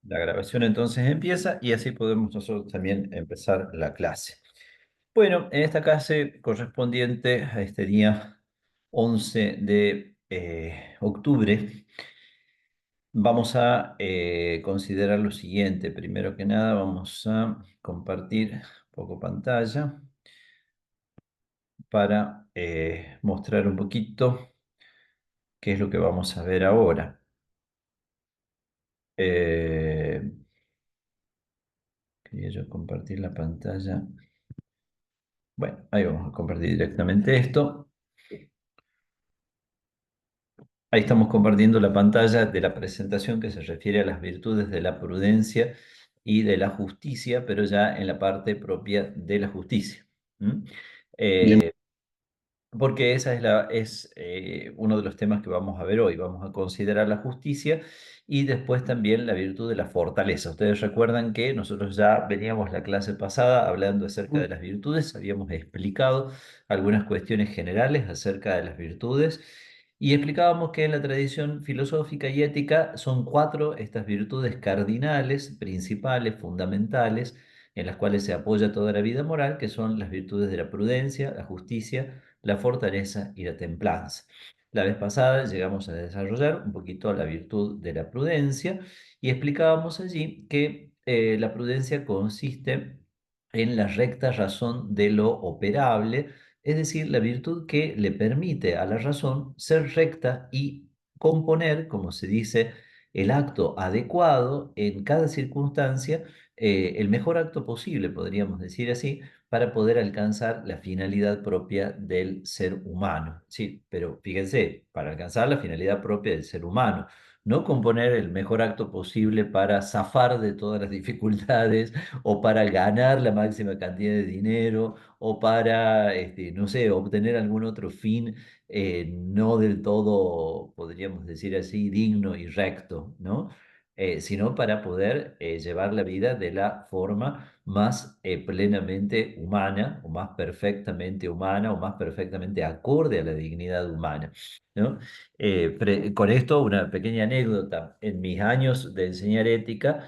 La grabación entonces empieza y así podemos nosotros también empezar la clase. Bueno, en esta clase correspondiente a este día 11 de octubre, vamos a considerar lo siguiente. Primero que nada, vamos a compartir un poco pantalla para mostrar un poquito qué es lo que vamos a ver ahora. Eh, Quería yo compartir la pantalla. Bueno, ahí vamos a compartir directamente esto. Ahí estamos compartiendo la pantalla de la presentación que se refiere a las virtudes de la prudencia y de la justicia, pero ya en la parte propia de la justicia. ¿Mm? Bien, Eh, Porque esa es uno de los temas que vamos a ver hoy. Vamos a considerar la justicia y después también la virtud de la fortaleza. Ustedes recuerdan que nosotros ya veníamos la clase pasada hablando acerca de las virtudes, habíamos explicado algunas cuestiones generales acerca de las virtudes y explicábamos que en la tradición filosófica y ética son cuatro estas virtudes cardinales, principales, fundamentales, en las cuales se apoya toda la vida moral, que son las virtudes de la prudencia, la justicia, la fortaleza y la templanza. La vez pasada llegamos a desarrollar un poquito la virtud de la prudencia y explicábamos allí que la prudencia consiste en la recta razón de lo operable, es decir, la virtud que le permite a la razón ser recta y componer, como se dice, el acto adecuado en cada circunstancia, el mejor acto posible, podríamos decir así, para poder alcanzar la finalidad propia del ser humano. Sí, pero fíjense, para alcanzar la finalidad propia del ser humano, no componer el mejor acto posible para zafar de todas las dificultades o para ganar la máxima cantidad de dinero o para, no sé, obtener algún otro fin no del todo, podríamos decir así, digno y recto, ¿no? Sino para poder llevar la vida de la forma más plenamente humana o más perfectamente humana o más perfectamente acorde a la dignidad humana, ¿no? Con esto, una pequeña anécdota. En mis años de enseñar ética,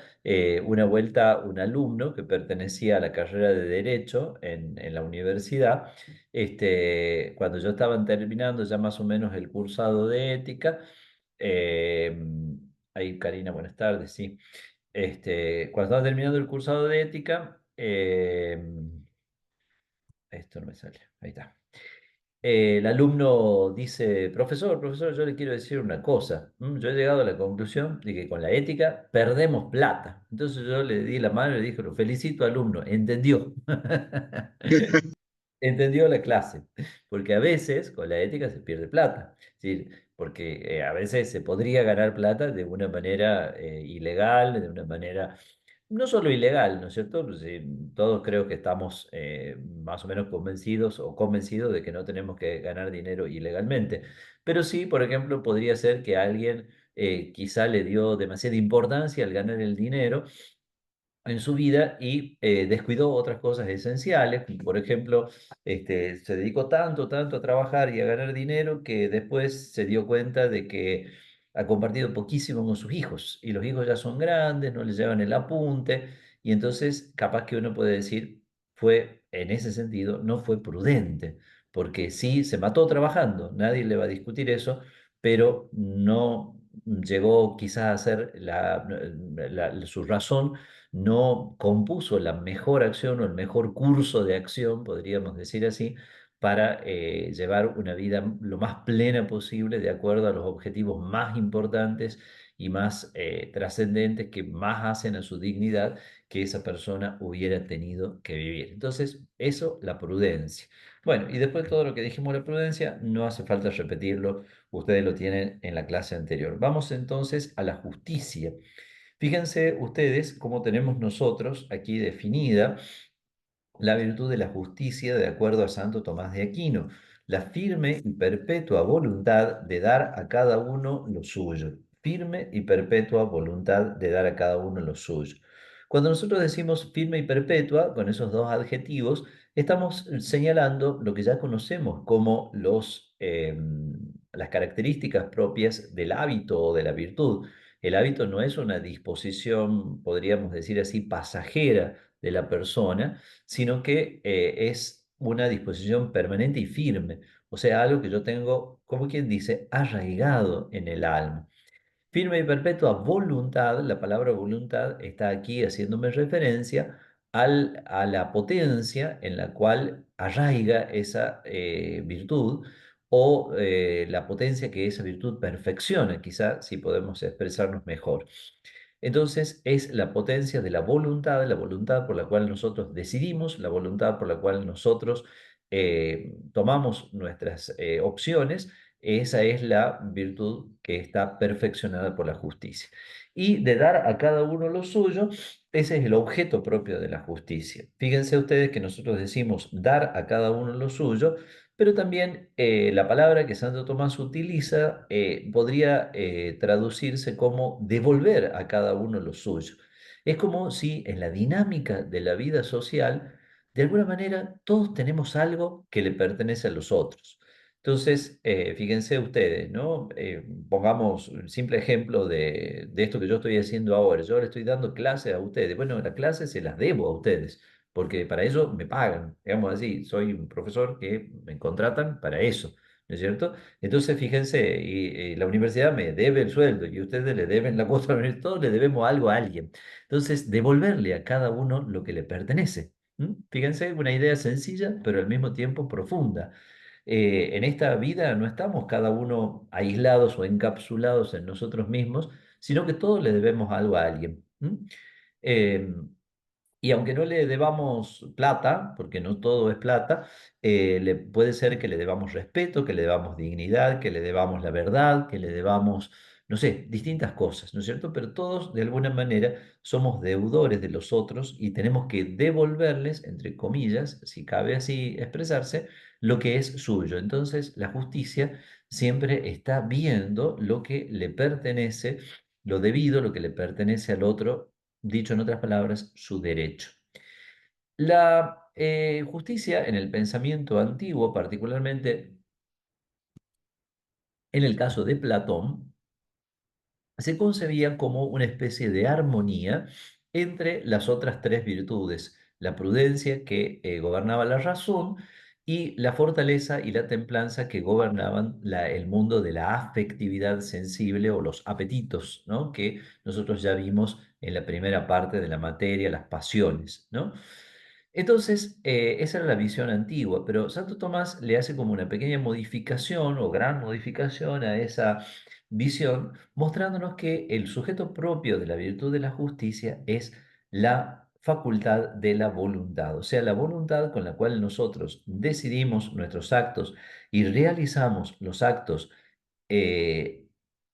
una vuelta un alumno que pertenecía a la carrera de Derecho en la universidad, cuando yo estaba terminando ya más o menos el cursado de ética, eh, ahí Karina, buenas tardes, sí. Cuando estaba terminando el cursado de ética, esto no me sale, ahí está. El alumno dice, profesor, yo le quiero decir una cosa. Yo he llegado a la conclusión de que con la ética perdemos plata. Entonces yo le di la mano y le dije, lo felicito, alumno, entendió. Entendió la clase, porque a veces con la ética se pierde plata, es decir, porque a veces se podría ganar plata de una manera ilegal, de una manera no solo ilegal, ¿no es cierto? Pues, todos creo que estamos más o menos convencidos o convencidos de que no tenemos que ganar dinero ilegalmente, pero sí, por ejemplo, podría ser que alguien quizá le dio demasiada importancia al ganar el dinero en su vida y descuidó otras cosas esenciales, como por ejemplo, se dedicó tanto a trabajar y a ganar dinero que después se dio cuenta de que ha compartido poquísimo con sus hijos y los hijos ya son grandes, no les llevan el apunte y entonces capaz que uno puede decir, fue en ese sentido, no fue prudente, porque sí se mató trabajando, nadie le va a discutir eso, pero no llegó quizás a ser su razón no compuso la mejor acción o el mejor curso de acción, podríamos decir así, para llevar una vida lo más plena posible de acuerdo a los objetivos más importantes y más trascendentes que más hacen a su dignidad que esa persona hubiera tenido que vivir. Entonces, eso, la prudencia. Bueno, y después todo lo que dijimos de la prudencia, no hace falta repetirlo, ustedes lo tienen en la clase anterior. Vamos entonces a la justicia. Fíjense ustedes cómo tenemos nosotros aquí definida la virtud de la justicia de acuerdo a Santo Tomás de Aquino, la firme y perpetua voluntad de dar a cada uno lo suyo, firme y perpetua voluntad de dar a cada uno lo suyo. Cuando nosotros decimos firme y perpetua, con esos dos adjetivos, estamos señalando lo que ya conocemos como las características propias del hábito o de la virtud. El hábito no es una disposición, podríamos decir así, pasajera de la persona, sino que es una disposición permanente y firme, o sea, algo que yo tengo, como quien dice, arraigado en el alma. Firme y perpetua voluntad, la palabra voluntad está aquí haciéndome referencia a la potencia en la cual arraiga esa virtud o la potencia que esa virtud perfecciona, quizá si podemos expresarnos mejor. Entonces es la potencia de la voluntad por la cual nosotros decidimos, la voluntad por la cual nosotros tomamos nuestras opciones. Esa es la virtud que está perfeccionada por la justicia. Y de dar a cada uno lo suyo, ese es el objeto propio de la justicia. Fíjense ustedes que nosotros decimos dar a cada uno lo suyo, pero también la palabra que Santo Tomás utiliza podría traducirse como devolver a cada uno lo suyo. Es como si en la dinámica de la vida social, de alguna manera, todos tenemos algo que le pertenece a los otros. Entonces, fíjense ustedes, ¿no? Pongamos un simple ejemplo de esto que yo estoy haciendo ahora. Yo le estoy dando clases a ustedes. Bueno, las clases se las debo a ustedes porque para eso me pagan, digamos así, soy un profesor que me contratan para eso, ¿no es cierto? Entonces, fíjense, y la universidad me debe el sueldo y ustedes le deben la cuota, todos le debemos algo a alguien. Entonces, devolverle a cada uno lo que le pertenece. ¿M? Fíjense, una idea sencilla, pero al mismo tiempo profunda. En esta vida no estamos cada uno aislados o encapsulados en nosotros mismos, sino que todos le debemos algo a alguien. ¿M? Y aunque no le debamos plata, porque no todo es plata, puede ser que le debamos respeto, que le debamos dignidad, que le debamos la verdad, que le debamos, no sé, distintas cosas, ¿no es cierto? Pero todos, de alguna manera, somos deudores de los otros y tenemos que devolverles, entre comillas, si cabe así expresarse, lo que es suyo. Entonces, la justicia siempre está viendo lo que le pertenece, lo debido, lo que le pertenece al otro, dicho en otras palabras, su derecho. La justicia en el pensamiento antiguo, particularmente en el caso de Platón, se concebía como una especie de armonía entre las otras tres virtudes, la prudencia que gobernaba la razón y la fortaleza y la templanza que gobernaban el mundo de la afectividad sensible o los apetitos, ¿no? Que nosotros ya vimos en la primera parte de la materia, las pasiones, ¿no? Entonces, esa era la visión antigua, pero Santo Tomás le hace como una pequeña modificación o gran modificación a esa visión, mostrándonos que el sujeto propio de la virtud de la justicia es la facultad de la voluntad, o sea, la voluntad con la cual nosotros decidimos nuestros actos y realizamos los actos eh,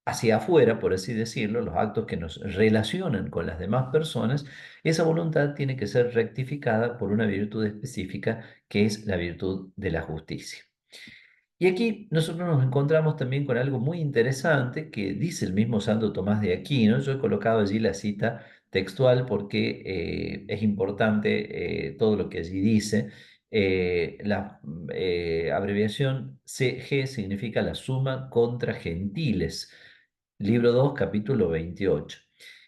hacia afuera, por así decirlo, los actos que nos relacionan con las demás personas, esa voluntad tiene que ser rectificada por una virtud específica que es la virtud de la justicia. Y aquí nosotros nos encontramos también con algo muy interesante que dice el mismo Santo Tomás de Aquino. Yo he colocado allí la cita textual porque es importante todo lo que allí dice. La abreviación CG significa la suma contra gentiles, libro 2 capítulo 28.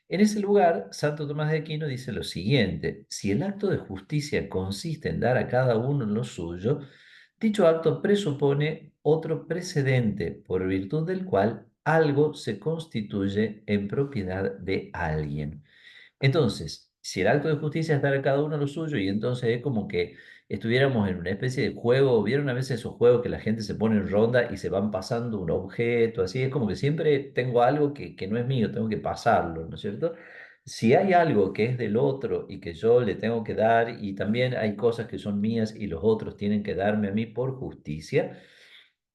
En ese lugar, Santo Tomás de Aquino dice lo siguiente: si el acto de justicia consiste en dar a cada uno lo suyo, dicho acto presupone otro precedente por virtud del cual algo se constituye en propiedad de alguien. Entonces, si el acto de justicia es dar a cada uno lo suyo y entonces es como que estuviéramos en una especie de juego, ¿vieron a veces esos juegos que la gente se pone en ronda y se van pasando un objeto, así? Es como que siempre tengo algo que no es mío, tengo que pasarlo, ¿no es cierto? Si hay algo que es del otro y que yo le tengo que dar y también hay cosas que son mías y los otros tienen que darme a mí por justicia,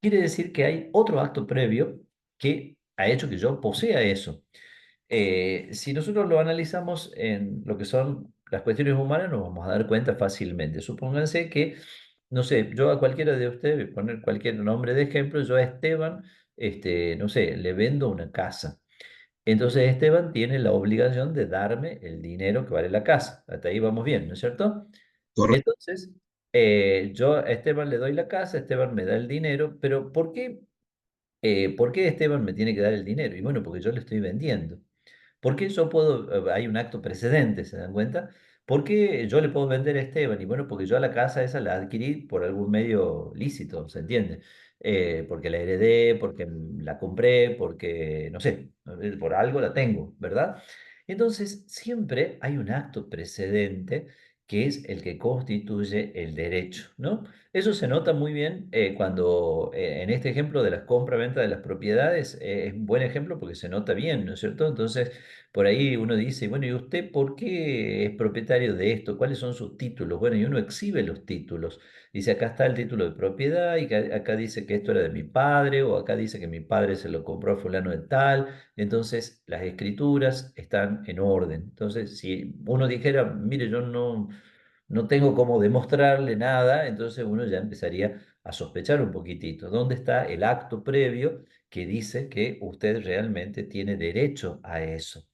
quiere decir que hay otro acto previo que ha hecho que yo posea eso. Si nosotros lo analizamos en lo que son las cuestiones humanas nos vamos a dar cuenta fácilmente. Supónganse que, no sé, yo a cualquiera de ustedes, voy a poner cualquier nombre de ejemplo, yo a Esteban, no sé, le vendo una casa. Entonces Esteban tiene la obligación de darme el dinero que vale la casa. Hasta ahí vamos bien, ¿no es cierto? Correcto. Entonces, yo a Esteban le doy la casa, Esteban me da el dinero, pero ¿por qué Esteban me tiene que dar el dinero? Y bueno, porque yo le estoy vendiendo. ¿Por qué yo puedo, hay un acto precedente, ¿se dan cuenta? ¿Por qué yo le puedo vender a Esteban? Y bueno, porque yo a la casa esa la adquirí por algún medio lícito, ¿se entiende? Porque la heredé, porque la compré, porque, no sé, por algo la tengo, ¿verdad? Entonces, siempre hay un acto precedente que es el que constituye el derecho, ¿no? Eso se nota muy bien cuando, en este ejemplo de las compra-venta de las propiedades, es un buen ejemplo porque se nota bien, ¿no es cierto? Entonces, por ahí uno dice, bueno, ¿y usted por qué es propietario de esto? ¿Cuáles son sus títulos? Bueno, y uno exhibe los títulos. Dice, acá está el título de propiedad y acá dice que esto era de mi padre o acá dice que mi padre se lo compró a fulano de tal. Entonces, las escrituras están en orden. Entonces, si uno dijera, mire, yo no tengo cómo demostrarle nada, entonces uno ya empezaría a sospechar un poquitito. ¿Dónde está el acto previo que dice que usted realmente tiene derecho a eso?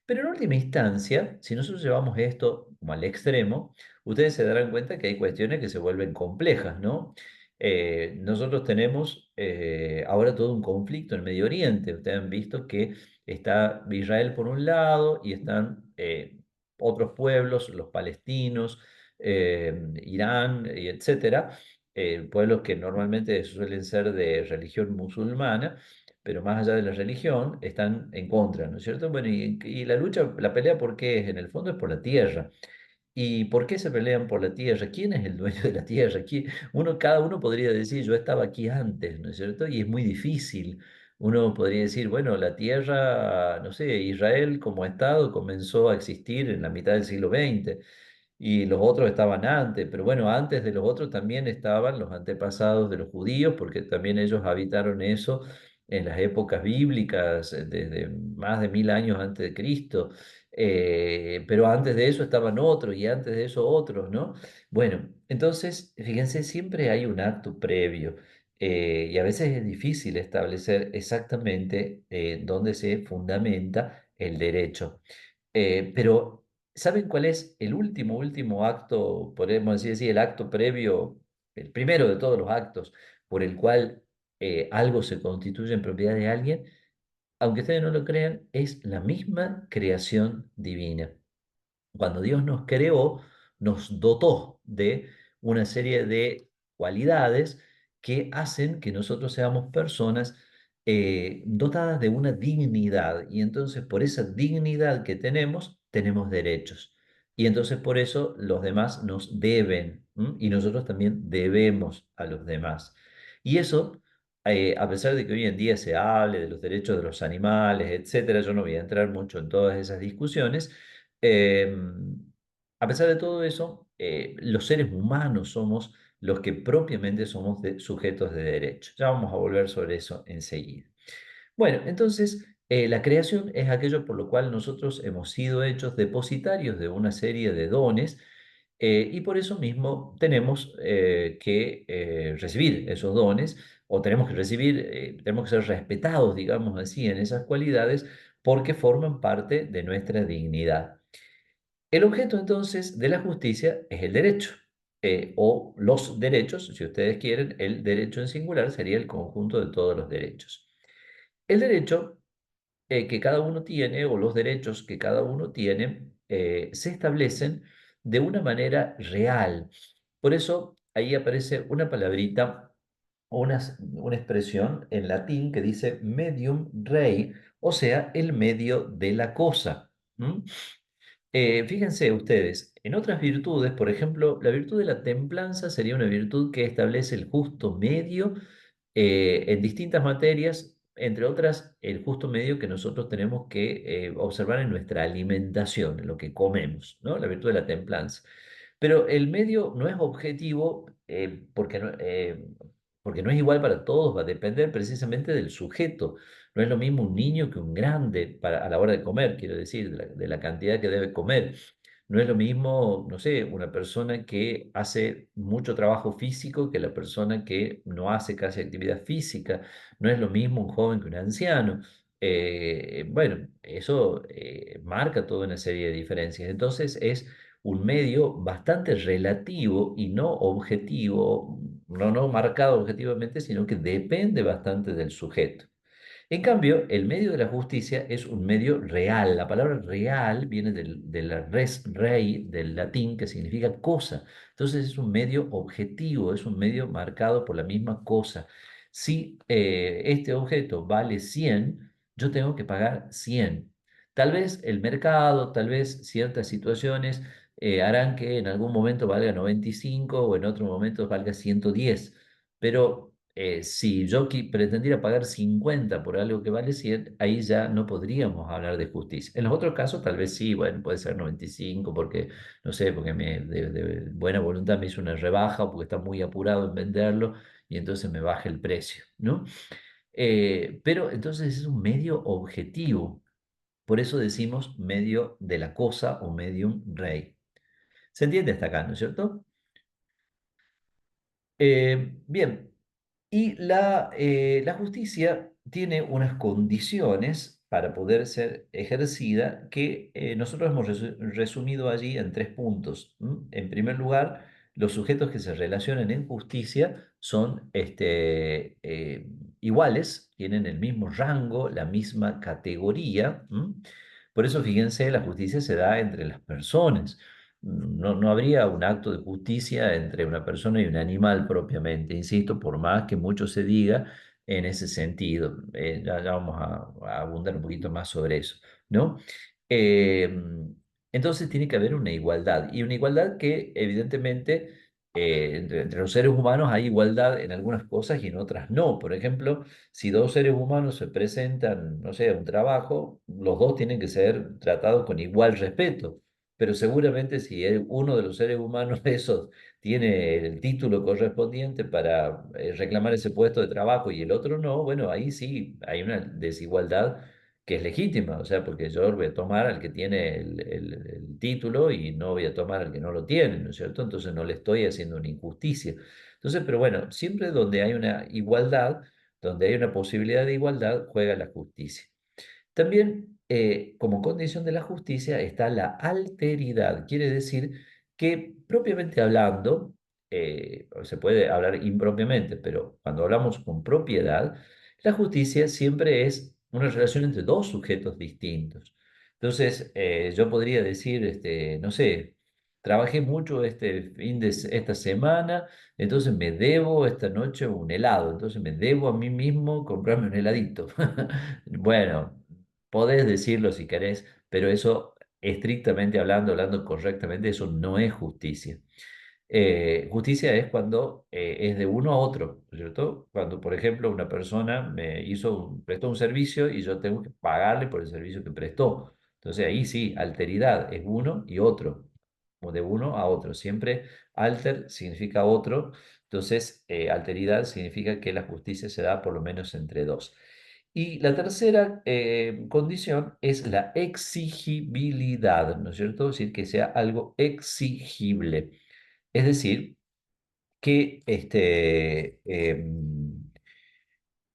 Pero en última instancia, si nosotros llevamos esto como al extremo, ustedes se darán cuenta que hay cuestiones que se vuelven complejas, ¿no? Nosotros tenemos ahora todo un conflicto en Medio Oriente. Ustedes han visto que está Israel por un lado y están otros pueblos, los palestinos, Irán, y etcétera, pueblos que normalmente suelen ser de religión musulmana, pero más allá de la religión, están en contra, ¿no es cierto? Bueno, y la lucha, la pelea, ¿por qué es? En el fondo es por la tierra. ¿Y por qué se pelean por la tierra? ¿Quién es el dueño de la tierra? Cada uno podría decir, yo estaba aquí antes, ¿no es cierto? Y es muy difícil. Uno podría decir, bueno, la tierra, no sé, Israel como Estado comenzó a existir en la mitad del siglo XX y los otros estaban antes, pero bueno, antes de los otros también estaban los antepasados de los judíos, porque también ellos habitaron eso en las épocas bíblicas, desde más de 1000 años antes de Cristo. Pero antes de eso estaban otros y antes de eso otros, ¿no? Bueno, entonces, fíjense, siempre hay un acto previo. Y a veces es difícil establecer exactamente dónde se fundamenta el derecho. Pero, ¿saben cuál es el último acto, podemos decir así, el acto previo, el primero de todos los actos por el cual algo se constituye en propiedad de alguien? Aunque ustedes no lo crean, es la misma creación divina. Cuando Dios nos creó, nos dotó de una serie de cualidades que hacen que nosotros seamos personas dotadas de una dignidad. Y entonces por esa dignidad que tenemos, tenemos derechos. Y entonces por eso los demás nos deben, ¿m? Y nosotros también debemos a los demás. Y eso, a pesar de que hoy en día se hable de los derechos de los animales, etcétera, yo no voy a entrar mucho en todas esas discusiones. eh, a pesar de todo eso, los seres humanos somos los que propiamente somos sujetos de derecho. Ya vamos a volver sobre eso enseguida. Bueno, entonces, la creación es aquello por lo cual nosotros hemos sido hechos depositarios de una serie de dones, y por eso mismo tenemos que recibir esos dones o tenemos que recibir, tenemos que ser respetados, digamos así, en esas cualidades porque forman parte de nuestra dignidad. El objeto entonces de la justicia es el derecho, o los derechos, si ustedes quieren, el derecho en singular sería el conjunto de todos los derechos. El derecho que cada uno tiene, o los derechos que cada uno tiene, se establecen de una manera real. Por eso ahí aparece una palabrita o una expresión en latín que dice medium rei, o sea, el medio de la cosa. ¿M? Fíjense ustedes, en otras virtudes, por ejemplo, la virtud de la templanza sería una virtud que establece el justo medio en distintas materias, entre otras, el justo medio que nosotros tenemos que observar en nuestra alimentación, en lo que comemos, ¿no? La virtud de la templanza. Pero el medio no es objetivo porque no es igual para todos, va a depender precisamente del sujeto. No es lo mismo un niño que un grande a la hora de comer, quiero decir, de la cantidad que debe comer. No es lo mismo, no sé, una persona que hace mucho trabajo físico que la persona que no hace casi actividad física. No es lo mismo un joven que un anciano. Bueno, eso marca toda una serie de diferencias. Entonces es un medio bastante relativo y no objetivo, no marcado objetivamente, sino que depende bastante del sujeto. En cambio, el medio de la justicia es un medio real. La palabra real viene de la res rei, del latín, que significa cosa. Entonces es un medio objetivo, es un medio marcado por la misma cosa. Si este objeto vale 100, yo tengo que pagar 100. Tal vez el mercado, tal vez ciertas situaciones harán que en algún momento valga 95 o en otro momento valga 110. Pero si yo pretendiera pagar 50 por algo que vale 100, ahí ya no podríamos hablar de justicia. En los otros casos, tal vez sí, bueno, puede ser 95 porque, no sé, porque de buena voluntad me hizo una rebaja o porque está muy apurado en venderlo y entonces me baja el precio, ¿no? Pero entonces es un medio objetivo. Por eso decimos medio de la cosa o medium rei. ¿Se entiende hasta acá, no es cierto? Bien, y la justicia tiene unas condiciones para poder ser ejercida que nosotros hemos resumido allí en tres puntos. ¿M? En primer lugar, los sujetos que se relacionan en justicia son iguales, tienen el mismo rango, la misma categoría. ¿M? Por eso, fíjense, la justicia se da entre las personas. No habría un acto de justicia entre una persona y un animal propiamente, insisto, por más que mucho se diga en ese sentido. Ya vamos a abundar un poquito más sobre eso, ¿no? Eh, entonces tiene que haber una igualdad, y una igualdad que evidentemente entre los seres humanos hay igualdad en algunas cosas y en otras no. Por ejemplo, si dos seres humanos se presentan, no sé, a un trabajo, los dos tienen que ser tratados con igual respeto. Pero seguramente si uno de los seres humanos esos tiene el título correspondiente para reclamar ese puesto de trabajo y el otro no, bueno, ahí sí hay una desigualdad que es legítima, o sea, porque yo voy a tomar al que tiene el título y no voy a tomar al que no lo tiene, ¿no es cierto? Entonces no le estoy haciendo una injusticia. Entonces, pero bueno, siempre donde hay una igualdad, donde hay una posibilidad de igualdad, juega la justicia. También, como condición de la justicia, está la alteridad. Quiere decir que, propiamente hablando, se puede hablar impropiamente, pero cuando hablamos con propiedad, la justicia siempre es una relación entre dos sujetos distintos. Entonces, yo podría decir, no sé, trabajé mucho esta semana, entonces me debo esta noche un helado, entonces me debo a mí mismo comprarme un heladito. Bueno, podés decirlo si querés, pero eso, estrictamente hablando, hablando correctamente, eso no es justicia. Justicia es cuando es de uno a otro, ¿no es cierto? Cuando, por ejemplo, una persona prestó un servicio y yo tengo que pagarle por el servicio que prestó. Entonces ahí sí, alteridad es uno y otro, o de uno a otro. Siempre alter significa otro, entonces alteridad significa que la justicia se da por lo menos entre dos. Y la tercera condición es la exigibilidad, ¿no es cierto? Es decir, que sea algo exigible. Es decir, que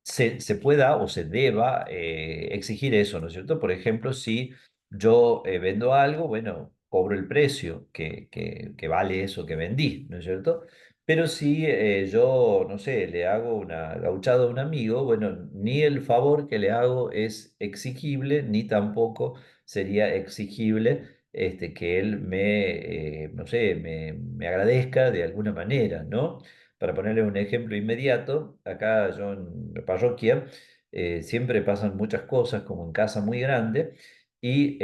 se pueda o se deba exigir eso, ¿no es cierto? Por ejemplo, si yo vendo algo, bueno, cobro el precio que vale eso que vendí, ¿no es cierto? Pero si yo, no sé, le hago una gauchada a un amigo, bueno, ni el favor que le hago es exigible, ni tampoco sería exigible que él no sé, me agradezca de alguna manera, ¿no? Para ponerle un ejemplo inmediato, acá yo en la parroquia siempre pasan muchas cosas, como en casa muy grande, y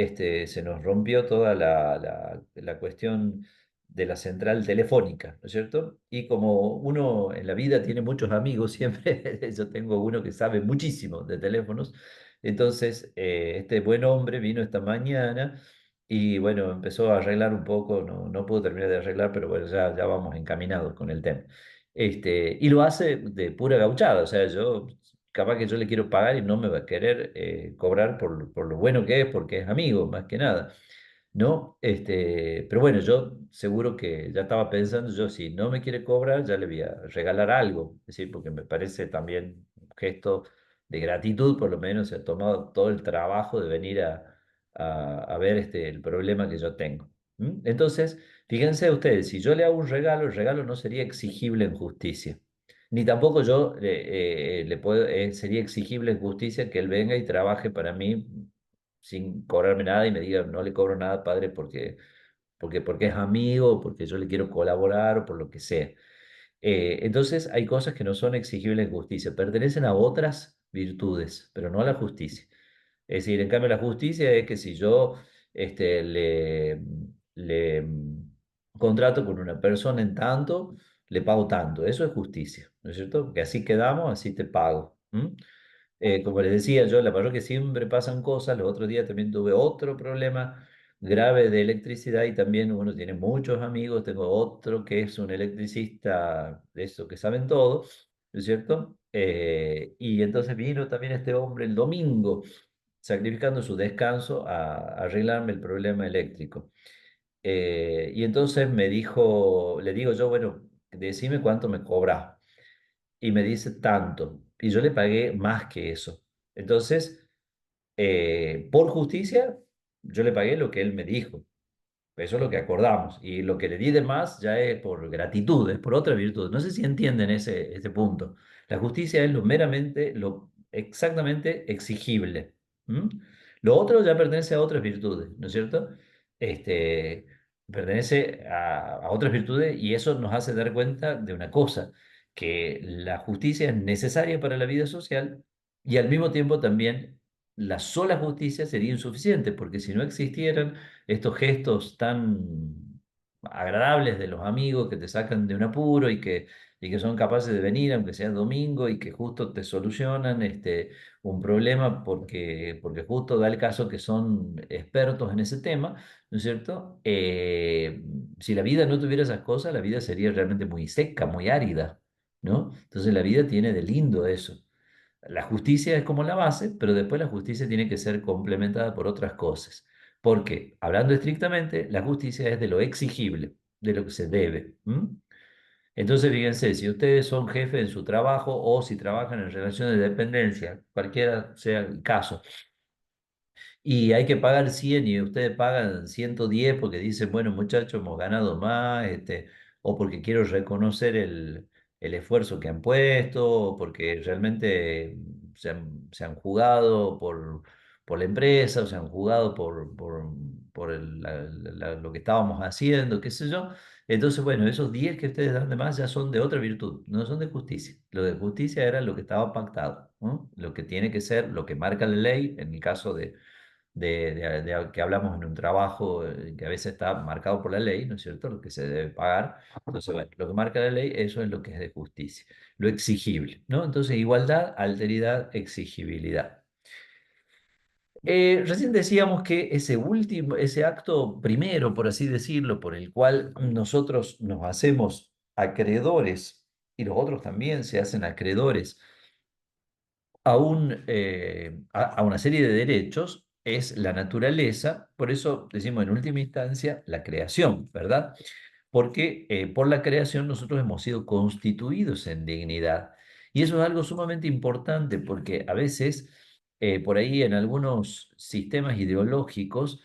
se nos rompió toda la cuestión de la central telefónica, ¿no es cierto? Y como uno en la vida tiene muchos amigos, siempre yo tengo uno que sabe muchísimo de teléfonos, entonces este buen hombre vino esta mañana. Y bueno, empezó a arreglar un poco, no pudo terminar de arreglar, pero bueno, ya vamos encaminados con el tema. Y lo hace de pura gauchada, o sea, capaz que yo le quiero pagar y no me va a querer cobrar por lo bueno que es, porque es amigo, más que nada. ¿no? Pero bueno, yo seguro que ya estaba pensando, yo si no me quiere cobrar, ya le voy a regalar algo, es decir, porque me parece también un gesto de gratitud, por lo menos se ha tomado todo el trabajo de venir a ver el problema que yo tengo. ¿M? Entonces, fíjense ustedes, si yo le hago un regalo, el regalo no sería exigible en justicia. Ni tampoco yo le puedo, sería exigible en justicia que él venga y trabaje para mí sin cobrarme nada y me diga, no le cobro nada, padre, porque es amigo, porque yo le quiero colaborar o por lo que sea. Entonces, hay cosas que no son exigibles en justicia, pertenecen a otras virtudes, pero no a la justicia. Es decir, en cambio, la justicia es que si yo le contrato con una persona en tanto, le pago tanto. Eso es justicia, ¿no es cierto? Que así quedamos, así te pago. ¿M? Como les decía yo, en la parroquia siempre pasan cosas. Los otros días también tuve otro problema grave de electricidad y también uno tiene muchos amigos. Tengo otro que es un electricista de eso que saben todo, ¿no es cierto? Y entonces vino también este hombre el domingo, sacrificando su descanso a arreglarme el problema eléctrico. Y entonces me dijo, le digo yo, bueno, decime cuánto me cobras y me dice tanto. Y yo le pagué más que eso. Entonces, por justicia, yo le pagué lo que él me dijo. Eso es lo que acordamos. Y lo que le di de más ya es por gratitud, es por otra virtud. No sé si entienden ese punto. La justicia es lo meramente, lo exactamente exigible. ¿M? Lo otro ya pertenece a otras virtudes, ¿no es cierto? Este, pertenece a otras virtudes y eso nos hace dar cuenta de una cosa, que la justicia es necesaria para la vida social y al mismo tiempo también la sola justicia sería insuficiente, porque si no existieran estos gestos tan agradables de los amigos que te sacan de un apuro y que son capaces de venir, aunque sea domingo, y que justo te solucionan un problema porque justo da el caso que son expertos en ese tema, ¿no es cierto? Si la vida no tuviera esas cosas, la vida sería realmente muy seca, muy árida, ¿no? Entonces la vida tiene de lindo eso. La justicia es como la base, pero después la justicia tiene que ser complementada por otras cosas. Porque, hablando estrictamente, la justicia es de lo exigible, de lo que se debe. ¿M? Entonces, fíjense, si ustedes son jefes en su trabajo o si trabajan en relación de dependencia, cualquiera sea el caso, y hay que pagar 100 y ustedes pagan 110 porque dicen, bueno, muchachos, hemos ganado más, o porque quiero reconocer el esfuerzo que han puesto, o porque realmente se han jugado por la empresa, o se han jugado por lo que estábamos haciendo, qué sé yo. Entonces, bueno, esos 10 que ustedes dan de más ya son de otra virtud, no son de justicia. Lo de justicia era lo que estaba pactado, ¿no? Lo que tiene que ser, lo que marca la ley, en el caso de que hablamos en un trabajo que a veces está marcado por la ley, ¿no es cierto? Lo que se debe pagar. Entonces, bueno, lo que marca la ley, eso es lo que es de justicia, lo exigible, ¿no? Entonces, igualdad, alteridad, exigibilidad. Recién decíamos que ese último, ese acto primero, por así decirlo, por el cual nosotros nos hacemos acreedores y los otros también se hacen acreedores a una serie de derechos es la naturaleza, por eso decimos en última instancia la creación, ¿verdad? Porque por la creación nosotros hemos sido constituidos en dignidad. Y eso es algo sumamente importante porque a veces por ahí en algunos sistemas ideológicos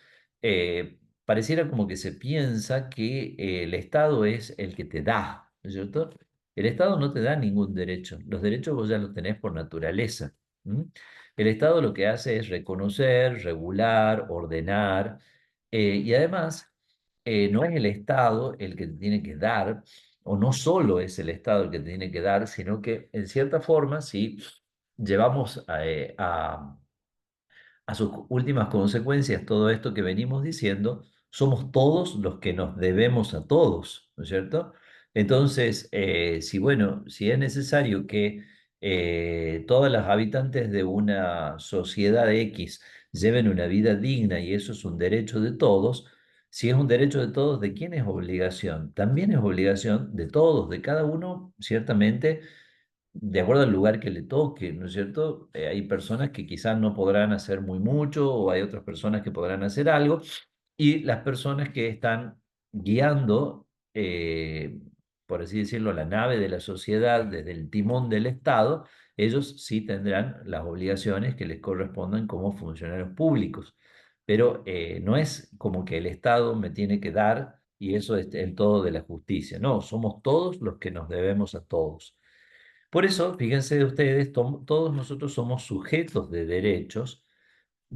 pareciera como que se piensa que el Estado es el que te da, ¿no es cierto? El Estado no te da ningún derecho, los derechos vos ya los tenés por naturaleza. ¿M? El Estado lo que hace es reconocer, regular, ordenar, y además no es el Estado el que te tiene que dar, o no solo es el Estado el que te tiene que dar, sino que en cierta forma, si llevamos a sus últimas consecuencias todo esto que venimos diciendo, somos todos los que nos debemos a todos, ¿no es cierto? Entonces, si bueno, si es necesario que todas las habitantes de una sociedad X lleven una vida digna y eso es un derecho de todos, si es un derecho de todos, ¿de quién es obligación? También es obligación de todos, de cada uno, ciertamente de acuerdo al lugar que le toque, ¿no es cierto? Hay personas que quizás no podrán hacer muy mucho o hay otras personas que podrán hacer algo, y las personas que están guiando, por así decirlo, la nave de la sociedad desde el timón del Estado, ellos sí tendrán las obligaciones que les correspondan como funcionarios públicos. Pero no es como que el Estado me tiene que dar y eso es el todo de la justicia. No, somos todos los que nos debemos a todos. Por eso, fíjense ustedes, todos nosotros somos sujetos de derechos,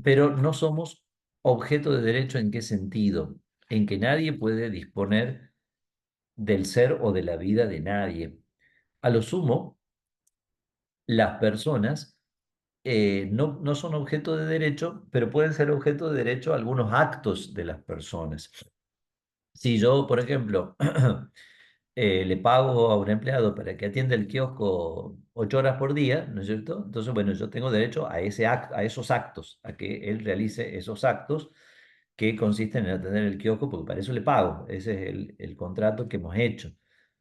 pero no somos objeto de derecho. ¿En qué sentido? En que nadie puede disponer del ser o de la vida de nadie. A lo sumo, las personas no son objeto de derecho, pero pueden ser objeto de derecho algunos actos de las personas. Si yo, por ejemplo, le pago a un empleado para que atienda el kiosco 8 horas por día, ¿no es cierto? Entonces, bueno, yo tengo derecho a ese a esos actos, a que él realice esos actos que consisten en atender el kiosco, porque para eso le pago. Ese es el contrato que hemos hecho.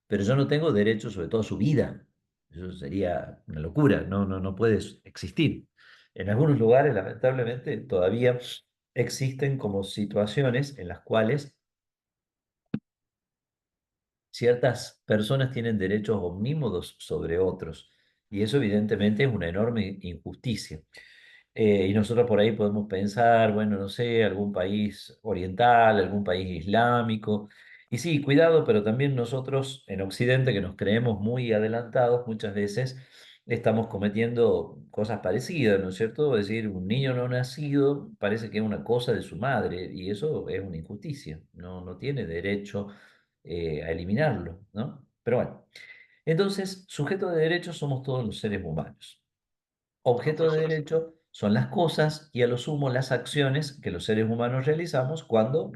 Pero yo no tengo derecho sobre todo a su vida. Eso sería una locura, no puede existir. En algunos lugares, lamentablemente, todavía existen como situaciones en las cuales ciertas personas tienen derechos omnímodos sobre otros, y eso evidentemente es una enorme injusticia. Y nosotros por ahí podemos pensar, bueno, no sé, algún país oriental, algún país islámico. Y sí, cuidado, pero también nosotros en Occidente, que nos creemos muy adelantados, muchas veces estamos cometiendo cosas parecidas, ¿no es cierto? Es decir, un niño no nacido parece que es una cosa de su madre, y eso es una injusticia. No tiene derecho a eliminarlo, ¿no? Pero bueno, entonces, sujetos de derechos somos todos los seres humanos. Objeto de derecho son las cosas y a lo sumo las acciones que los seres humanos realizamos cuando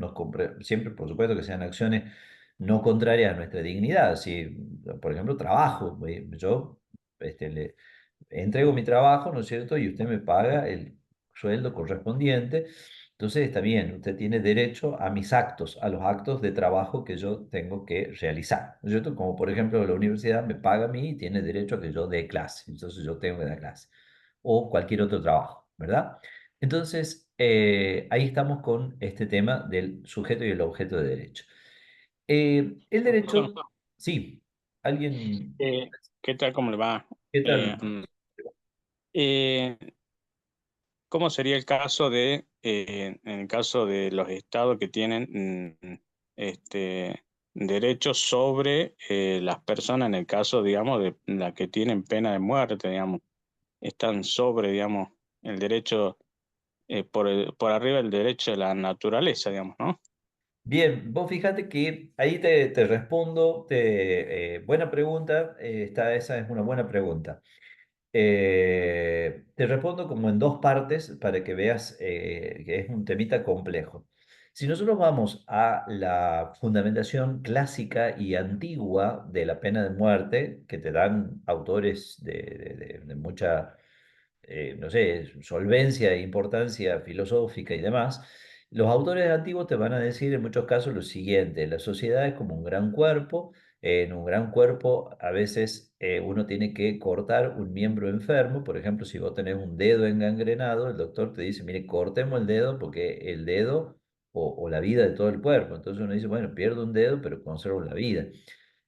siempre, por supuesto, que sean acciones no contrarias a nuestra dignidad. Si, por ejemplo, trabajo, yo le entrego mi trabajo, ¿no es cierto? Y usted me paga el sueldo correspondiente. Entonces está bien, usted tiene derecho a mis actos, a los actos de trabajo que yo tengo que realizar, ¿no es cierto? Como por ejemplo la universidad me paga a mí y tiene derecho a que yo dé clase, entonces yo tengo que dar clase o cualquier otro trabajo, ¿verdad? Entonces, ahí estamos con este tema del sujeto y el objeto de derecho. El Doctor, derecho, sí, alguien, ¿qué tal? ¿Cómo le va? ¿qué Eh, tal? mm, eh, ¿Cómo sería el caso en el caso de los estados que tienen derechos sobre las personas, en el caso, digamos, de las que tienen pena de muerte, digamos, están sobre, digamos, el derecho, por arriba del derecho de la naturaleza, digamos, ¿no? Bien, vos fíjate que ahí te respondo, buena pregunta, esa es una buena pregunta. Te respondo como en dos partes para que veas que es un temita complejo. Si nosotros vamos a la fundamentación clásica y antigua de la pena de muerte, que te dan autores de mucha, no sé, solvencia e importancia filosófica y demás, los autores antiguos te van a decir en muchos casos lo siguiente: la sociedad es como un gran cuerpo. En un gran cuerpo a veces uno tiene que cortar un miembro enfermo. Por ejemplo, si vos tenés un dedo engangrenado, el doctor te dice, mire, cortemos el dedo porque el dedo o la vida de todo el cuerpo. Entonces uno dice, bueno, pierdo un dedo, pero conservo la vida.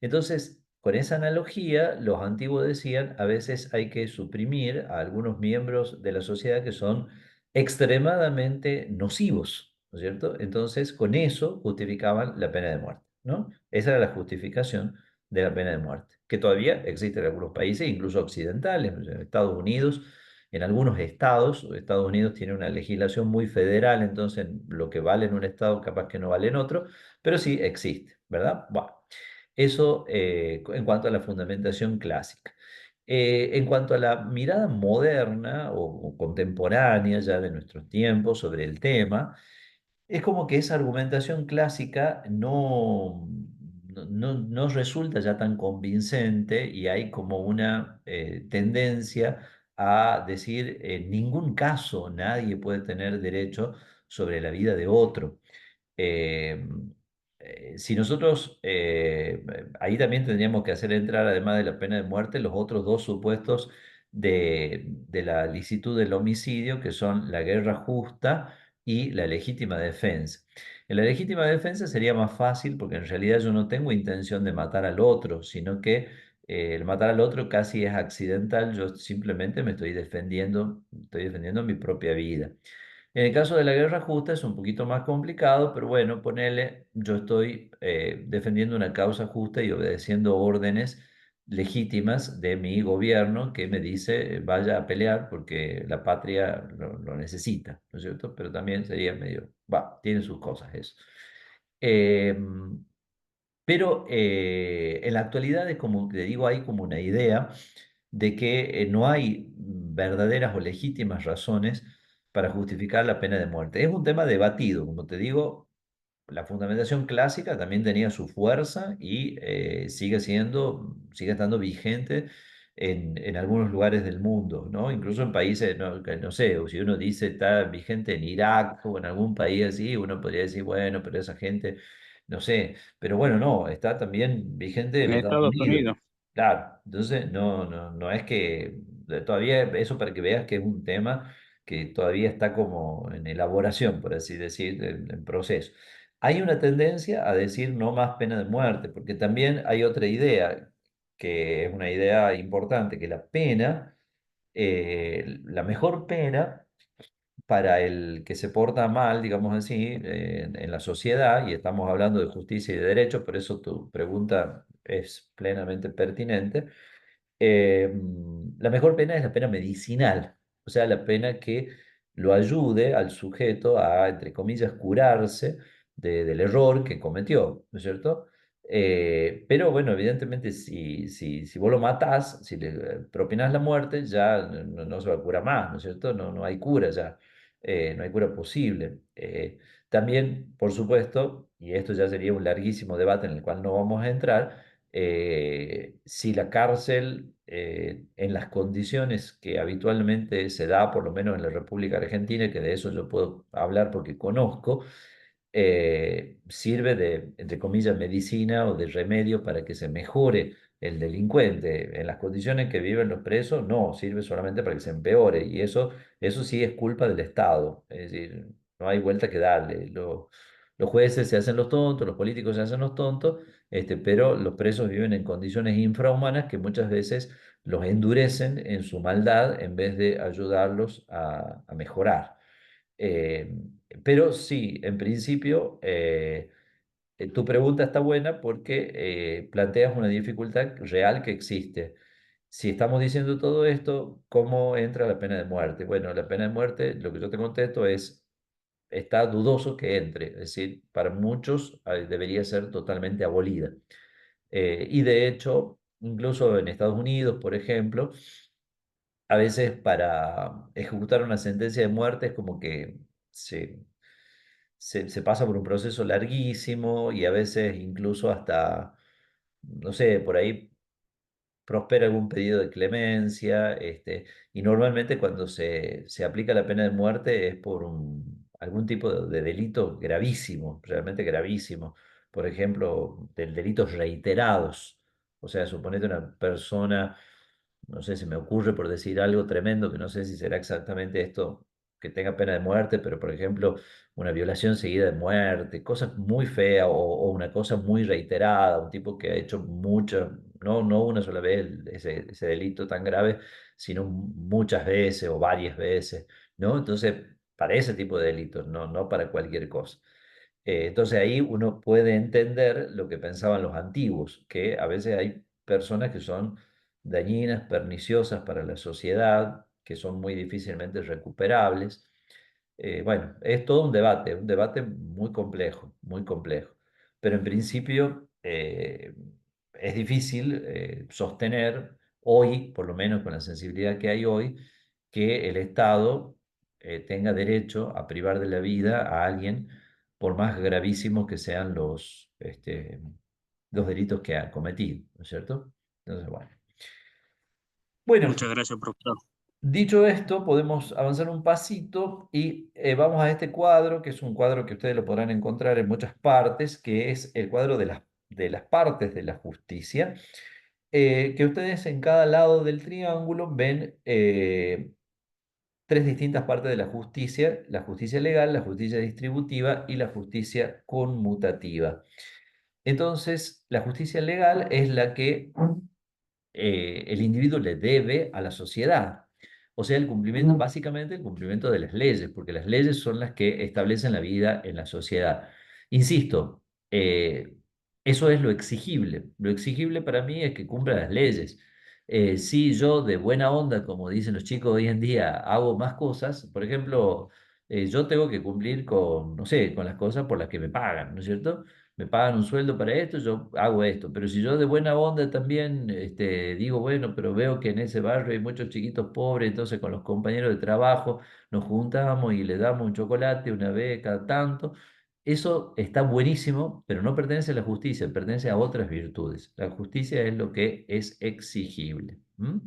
Entonces, con esa analogía, los antiguos decían, a veces hay que suprimir a algunos miembros de la sociedad que son extremadamente nocivos, ¿no es cierto? Entonces, con eso justificaban la pena de muerte, ¿no? Esa era la justificación de la pena de muerte, que todavía existe en algunos países, incluso occidentales, en Estados Unidos, en algunos estados. Estados Unidos tiene una legislación muy federal, entonces lo que vale en un estado capaz que no vale en otro, pero sí existe, ¿verdad? Bueno, eso en cuanto a la fundamentación clásica. En cuanto a la mirada moderna o contemporánea ya de nuestros tiempos sobre el tema, es como que esa argumentación clásica no resulta ya tan convincente, y hay como una tendencia a decir en ningún caso nadie puede tener derecho sobre la vida de otro. Eh, si nosotros, ahí también tendríamos que hacer entrar, además de la pena de muerte, los otros dos supuestos de la licitud del homicidio, que son la guerra justa y la legítima defensa. En la legítima defensa sería más fácil porque en realidad yo no tengo intención de matar al otro, sino que el matar al otro casi es accidental, yo simplemente me estoy defendiendo mi propia vida. En el caso de la guerra justa es un poquito más complicado, pero bueno, ponele, yo estoy defendiendo una causa justa y obedeciendo órdenes legítimas de mi gobierno que me dice vaya a pelear porque la patria lo necesita, ¿no es cierto? Pero también sería medio, va, tiene sus cosas eso. Eh, pero en la actualidad es como te digo, hay como una idea de que no hay verdaderas o legítimas razones para justificar la pena de muerte. Es un tema debatido, como te digo, la fundamentación clásica también tenía su fuerza y sigue estando vigente en algunos lugares del mundo, ¿no? Incluso en países, no, que no sé, o si uno dice está vigente en Irak o en algún país así, uno podría decir, bueno, pero esa gente, no sé, pero bueno, no, está también vigente en En Estados Estados Unidos. Unidos. Claro, entonces no es que todavía eso para que veas que es un tema que todavía está como en elaboración, por así decir, en proceso. Hay una tendencia a decir no más pena de muerte, porque también hay otra idea, que es una idea importante, que la pena, la mejor pena para el que se porta mal, digamos así, en la sociedad, y estamos hablando de justicia y de derecho, por eso tu pregunta es plenamente pertinente, la mejor pena es la pena medicinal, o sea, la pena que lo ayude al sujeto a, entre comillas, curarse del error que cometió, ¿no es cierto? Pero bueno, evidentemente, si vos lo matás, si le propinás la muerte, ya no se va a curar más, ¿no es cierto? No hay cura ya, no hay cura posible. También, por supuesto, y esto ya sería un larguísimo debate en el cual no vamos a entrar, si la cárcel, en las condiciones que habitualmente se da, por lo menos en la República Argentina, que de eso yo puedo hablar porque conozco, sirve de, entre comillas, medicina o de remedio para que se mejore el delincuente. En las condiciones que viven los presos, no, sirve solamente para que se empeore. Y eso sí es culpa del Estado. Es decir, no hay vuelta que darle. Los jueces se hacen los tontos, los políticos se hacen los tontos, pero los presos viven en condiciones infrahumanas que muchas veces los endurecen en su maldad en vez de ayudarlos a mejorar. Eh, pero sí, en principio, tu pregunta está buena porque planteas una dificultad real que existe. Si estamos diciendo todo esto, ¿cómo entra la pena de muerte? Bueno, la pena de muerte, lo que yo te contesto es, está dudoso que entre, es decir, para muchos debería ser totalmente abolida. Y de hecho, incluso en Estados Unidos, por ejemplo, a veces para ejecutar una sentencia de muerte es como que se, se pasa por un proceso larguísimo y a veces incluso hasta, no sé, por ahí prospera algún pedido de clemencia, y normalmente cuando se aplica la pena de muerte es por algún tipo de delito gravísimo, realmente gravísimo. Por ejemplo, delitos reiterados. O sea, suponete una persona, no sé, se me ocurre por decir algo tremendo, que no sé si será exactamente esto que tenga pena de muerte, pero por ejemplo, una violación seguida de muerte, cosas muy feas o una cosa muy reiterada, un tipo que ha hecho muchas, no una sola vez ese delito tan grave, sino muchas veces o varias veces, ¿no? Entonces, para ese tipo de delitos, no para cualquier cosa. Entonces ahí uno puede entender lo que pensaban los antiguos, que a veces hay personas que son dañinas, perniciosas para la sociedad, que son muy difícilmente recuperables. Bueno, es todo un debate muy complejo, muy complejo. Pero en principio es difícil sostener hoy, por lo menos con la sensibilidad que hay hoy, que el Estado tenga derecho a privar de la vida a alguien por más gravísimos que sean los delitos que ha cometido, ¿no es cierto? Entonces, bueno. Bueno, Muchas gracias, profesor. dicho esto, podemos avanzar un pasito y vamos a este cuadro, que es un cuadro que ustedes lo podrán encontrar en muchas partes, que es el cuadro de las partes de la justicia, que ustedes en cada lado del triángulo ven tres distintas partes de la justicia legal, la justicia distributiva y la justicia conmutativa. Entonces, la justicia legal es la que el individuo le debe a la sociedad. O sea, el cumplimiento, básicamente el cumplimiento de las leyes, porque las leyes son las que establecen la vida en la sociedad. Insisto, eso es lo exigible. Lo exigible para mí es que cumpla las leyes. Si yo de buena onda, como dicen los chicos hoy en día, hago más cosas, por ejemplo, yo tengo que cumplir con, no sé, con las cosas por las que me pagan, ¿no es cierto? Me pagan un sueldo para esto, yo hago esto. Pero si yo de buena onda también digo, bueno, pero veo que en ese barrio hay muchos chiquitos pobres, entonces con los compañeros de trabajo nos juntamos y le damos un chocolate una vez cada tanto. Eso está buenísimo, pero no pertenece a la justicia, pertenece a otras virtudes. La justicia es lo que es exigible. ¿M?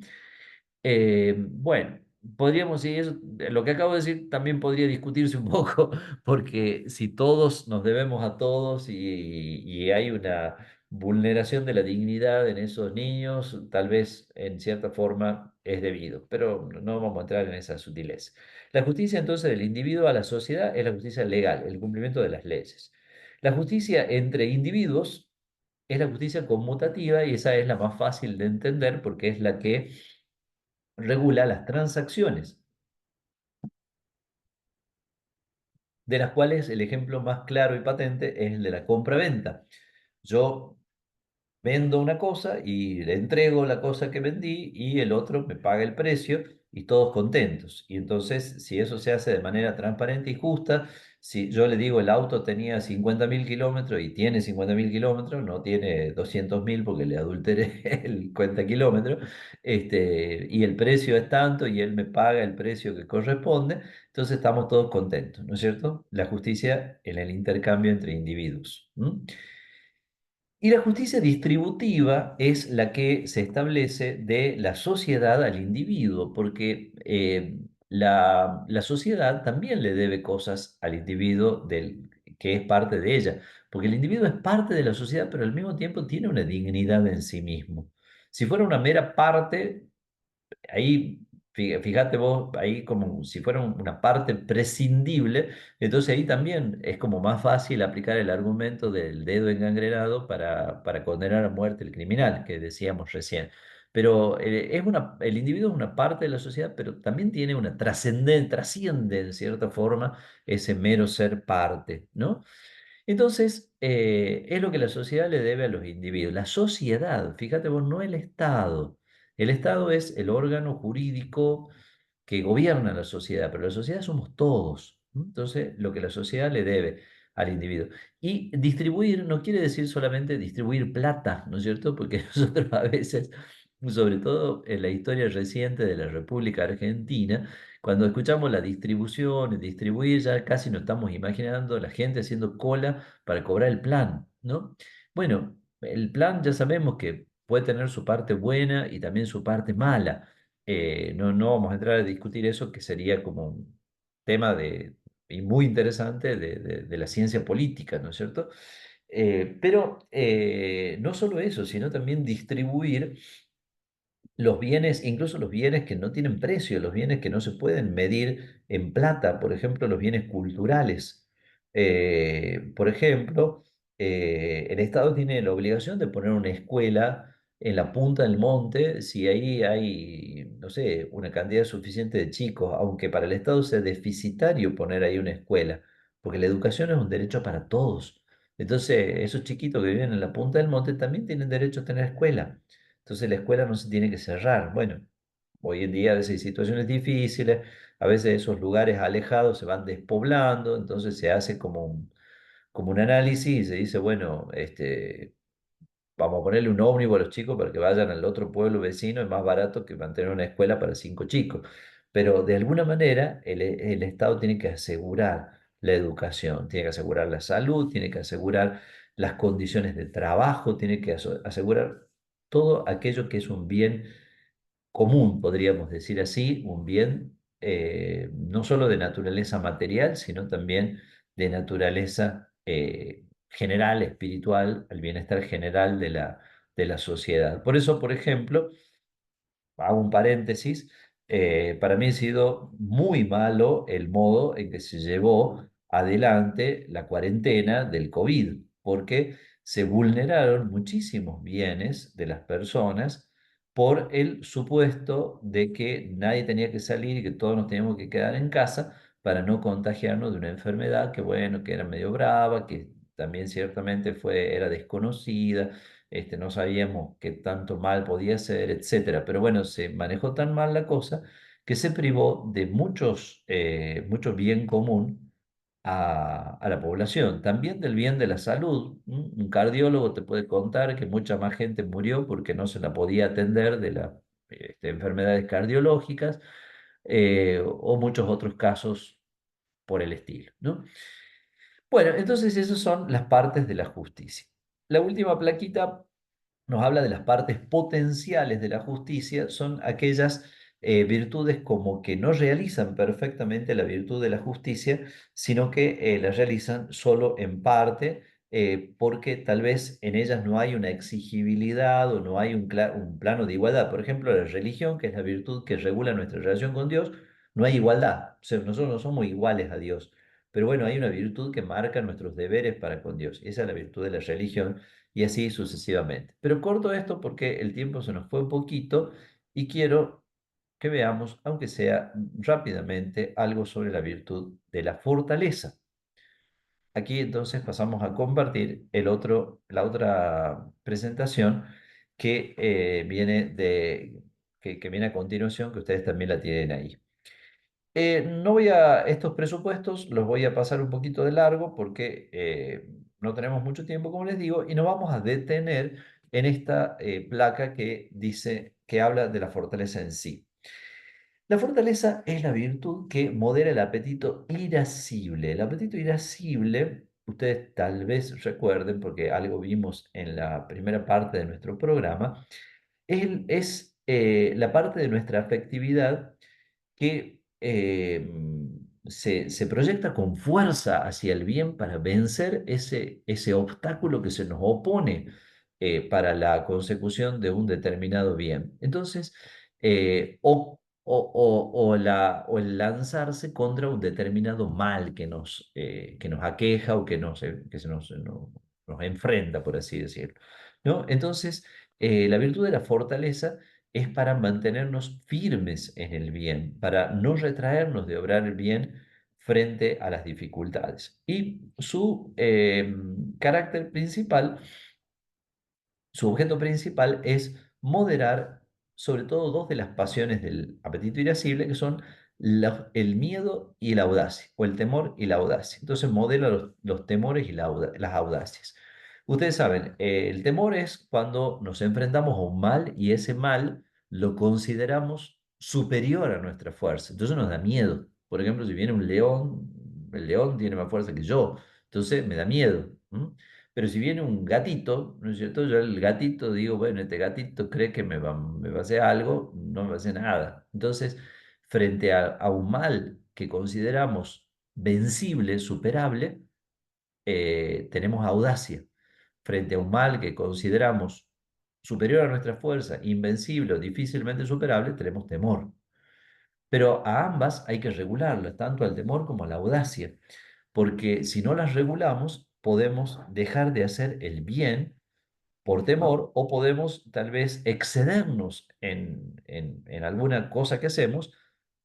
Bueno, podríamos, sí, eso, lo que acabo de decir también podría discutirse un poco, porque si todos nos debemos a todos y hay una vulneración de la dignidad en esos niños, tal vez en cierta forma es debido, pero no vamos a entrar en esa sutileza. La justicia entonces del individuo a la sociedad es la justicia legal, el cumplimiento de las leyes. La justicia entre individuos es la justicia conmutativa y esa es la más fácil de entender porque es la que regula las transacciones, de las cuales el ejemplo más claro y patente es el de la compra-venta. Yo vendo una cosa y le entrego la cosa que vendí y el otro me paga el precio y todos contentos. Y entonces, si eso se hace de manera transparente y justa, si yo le digo el auto tenía 50.000 kilómetros y tiene 50.000 kilómetros, no tiene 200.000 porque le adulteré el cuenta kilómetros, y el precio es tanto y él me paga el precio que corresponde, entonces estamos todos contentos, ¿no es cierto? La justicia en el intercambio entre individuos. ¿M? Y la justicia distributiva es la que se establece de la sociedad al individuo, porque la sociedad también le debe cosas al individuo que es parte de ella, porque el individuo es parte de la sociedad, pero al mismo tiempo tiene una dignidad en sí mismo. Si fuera una mera parte, ahí, fíjate vos, ahí como si fuera una parte prescindible, entonces ahí también es como más fácil aplicar el argumento del dedo engangrenado para condenar a muerte al criminal, que decíamos recién. Pero el individuo es una parte de la sociedad, pero también tiene una trasciende en cierta forma ese mero ser parte, ¿no? Entonces, es lo que la sociedad le debe a los individuos. La sociedad, fíjate vos, no el Estado. El Estado es el órgano jurídico que gobierna la sociedad, pero la sociedad somos todos. ¿No? Entonces, lo que la sociedad le debe al individuo. Y distribuir no quiere decir solamente distribuir plata, ¿no es cierto? Porque nosotros a veces, sobre todo en la historia reciente de la República Argentina, cuando escuchamos la distribución y distribuir, ya casi nos estamos imaginando a la gente haciendo cola para cobrar el plan, ¿no? Bueno, el plan ya sabemos que puede tener su parte buena y también su parte mala. No vamos a entrar a discutir eso, que sería como un tema y muy interesante de la ciencia política, ¿no es cierto? Pero no solo eso, sino también distribuir los bienes, incluso los bienes que no tienen precio, los bienes que no se pueden medir en plata, por ejemplo, los bienes culturales. Por ejemplo, el Estado tiene la obligación de poner una escuela en la punta del monte si ahí hay, no sé, una cantidad suficiente de chicos, aunque para el Estado sea deficitario poner ahí una escuela, porque la educación es un derecho para todos. Entonces, esos chiquitos que viven en la punta del monte también tienen derecho a tener escuela. Entonces la escuela no se tiene que cerrar. Bueno, hoy en día a veces hay situaciones difíciles, a veces esos lugares alejados se van despoblando, entonces se hace como un análisis y se dice, bueno, vamos a ponerle un ómnibus a los chicos para que vayan al otro pueblo vecino, es más barato que mantener una escuela para 5 chicos. Pero de alguna manera el Estado tiene que asegurar la educación, tiene que asegurar la salud, tiene que asegurar las condiciones de trabajo, tiene que asegurar todo aquello que es un bien común, podríamos decir así, un bien no solo de naturaleza material, sino también de naturaleza general, espiritual, al bienestar general de la sociedad. Por eso, por ejemplo, hago un paréntesis, para mí ha sido muy malo el modo en que se llevó adelante la cuarentena del COVID, porque se vulneraron muchísimos bienes de las personas por el supuesto de que nadie tenía que salir y que todos nos teníamos que quedar en casa para no contagiarnos de una enfermedad que, bueno, que era medio brava, que también ciertamente era desconocida, no sabíamos qué tanto mal podía ser, etcétera. Pero bueno, se manejó tan mal la cosa que se privó de mucho bien común a la población, también del bien de la salud. Un cardiólogo te puede contar que mucha más gente murió porque no se la podía atender de las enfermedades cardiológicas, o muchos otros casos por el estilo, ¿no? Bueno, entonces esas son las partes de la justicia. La última plaquita nos habla de las partes potenciales de la justicia, son aquellas virtudes como que no realizan perfectamente la virtud de la justicia, sino que la realizan solo en parte, porque tal vez en ellas no hay una exigibilidad o no hay un plano de igualdad. Por ejemplo, la religión, que es la virtud que regula nuestra relación con Dios, no hay igualdad. O sea, nosotros no somos iguales a Dios. Pero bueno, hay una virtud que marca nuestros deberes para con Dios. Esa es la virtud de la religión y así sucesivamente. Pero corto esto porque el tiempo se nos fue un poquito y quiero que veamos, aunque sea rápidamente, algo sobre la virtud de la fortaleza. Aquí entonces pasamos a compartir la otra presentación que que viene a continuación, que ustedes también la tienen ahí. No voy estos presupuestos los voy a pasar un poquito de largo porque no tenemos mucho tiempo, como les digo, y nos vamos a detener en esta placa que dice, que habla de la fortaleza en sí. La fortaleza es la virtud que modera el apetito irascible. El apetito irascible, ustedes tal vez recuerden, porque algo vimos en la primera parte de nuestro programa, es la parte de nuestra afectividad que se proyecta con fuerza hacia el bien para vencer ese obstáculo que se nos opone para la consecución de un determinado bien. Entonces, o el lanzarse contra un determinado mal que nos aqueja o que nos enfrenta, por así decirlo, ¿no? Entonces, la virtud de la fortaleza es para mantenernos firmes en el bien, para no retraernos de obrar el bien frente a las dificultades. Y su carácter principal, su objeto principal es moderar sobre todo dos de las pasiones del apetito irascible, que son el miedo y la audacia, o el temor y la audacia. Entonces modela los temores y las audacias. Ustedes saben, el temor es cuando nos enfrentamos a un mal y ese mal lo consideramos superior a nuestra fuerza. Entonces nos da miedo. Por ejemplo, si viene un león, el león tiene más fuerza que yo, entonces me da miedo. Pero si viene un gatito, ¿no es cierto? Yo el gatito digo, bueno, este gatito cree que me va a hacer algo, no me va a hacer nada. Entonces, frente a un mal que consideramos vencible, superable, tenemos audacia. Frente a un mal que consideramos superior a nuestra fuerza, invencible o difícilmente superable, tenemos temor. Pero a ambas hay que regularlas, tanto al temor como a la audacia, porque si no las regulamos, podemos dejar de hacer el bien por temor o podemos tal vez excedernos en alguna cosa que hacemos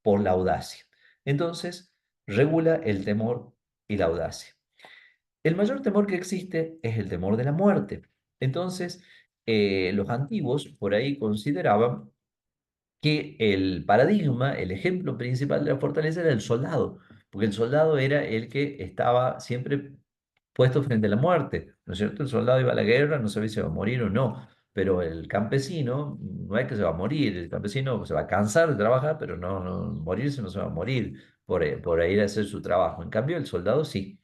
por la audacia. Entonces, regula el temor y la audacia. El mayor temor que existe es el temor de la muerte. Entonces, los antiguos por ahí consideraban que el paradigma, el ejemplo principal de la fortaleza era el soldado, porque el soldado era el que estaba siempre puesto frente a la muerte, ¿no es cierto? El soldado iba a la guerra, no sabía si va a morir o no, pero el campesino no es que se va a morir, el campesino se va a cansar de trabajar, pero morirse no se va a morir por ir a hacer su trabajo. En cambio, el soldado sí.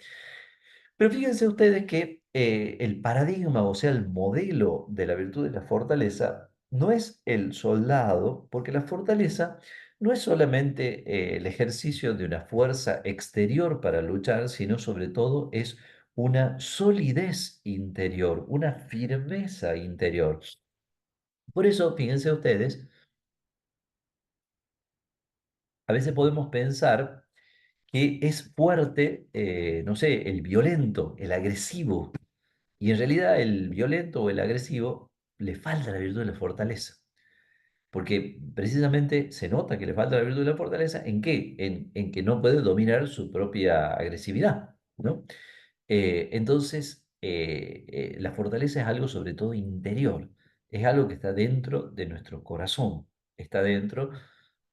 Pero fíjense ustedes que el paradigma, o sea, el modelo de la virtud de la fortaleza, no es el soldado, porque la fortaleza no es solamente el ejercicio de una fuerza exterior para luchar, sino sobre todo es una solidez interior, una firmeza interior. Por eso, fíjense ustedes a veces podemos pensar que es fuerte, no sé, el violento, el agresivo, y en realidad el violento o el agresivo le falta la virtud de la fortaleza. Porque precisamente se nota que le falta la virtud de la fortaleza, ¿en qué? En que no puede dominar su propia agresividad, ¿no? Entonces, la fortaleza es algo sobre todo interior, es algo que está dentro de nuestro corazón, está dentro